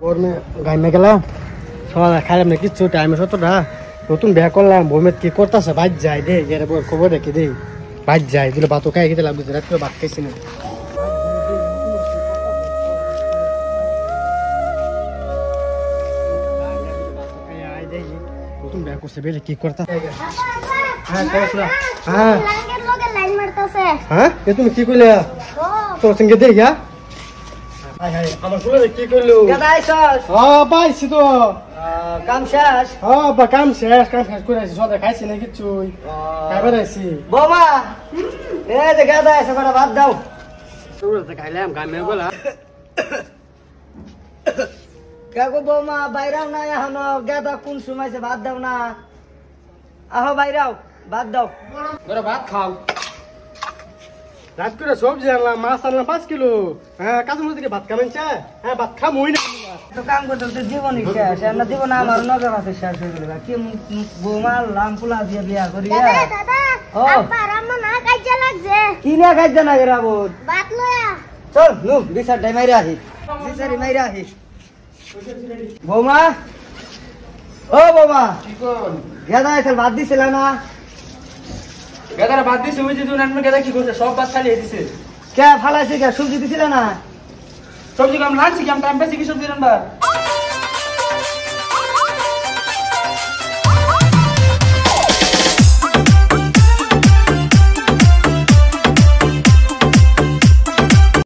গরমে গাইমে গেলাম সকাল খাইলাম না কিচ্ছু টাইমে সতটা নতুন বিয়া করলাম বৌমের কি করতেছে বাইর যায় দে এর খবর রেখে দে বাইর যায় দিলে ভাতও খাই খেতে লাগবে রাত্রে ভাত খাইছি না নতুন বিয়া করছে বেলে কি করতে হ্যাঁ হ্যাঁ হ্যাঁ এ তুমি কি কইলে তোর সঙ্গে দে গা আমার ফুলে কি করলো পাইছি তো কাম শেষ কাম শেষ করে আছি সদাই খাইছি না কিচ্ছুই খাইবার আছি বৌমা এই যে গাদা আছে কটা ভাত দাও খাইলাম গামে গলা কাকু বৌমা বাইরাও না এখন গাদা কোন সময়ছে ভাত দাও না আহো বাইরাও ভাত দাও ভাত খাও রাত করে সবজি আনলাম মাছ আনলাম 5 কিলো হ্যাঁ কাজের মধ্যে ভাত খাবেনছে হ্যাঁ ভাত খামই না তো কাম করতে তো জীবনই শেষ না জীবন আমার নজর আছে শেষ হয়ে গেল কি বৌমা লাম ফুলা দিয়ে বিয়া করি দাদা আব্বার আম্মা না কাজে লাগছে কি না কাজে না গেরা বোন ভাত লয়া চল নু বিচার ডাই মাইরা আহি বিচারি মাইরা আহি বৌমা ও বৌমা কি কোন গাদা এসে ভাত দিছিল না গাদারা ভাত দিছে ওই যে দুন আনমে গাদা কি করছে সব ভাত খালি দিছে কে ফালাইছে কে সবজি দিছিল না সবজি কাম লাগছে কি আম টাইম বেশি কি সবজি রান্না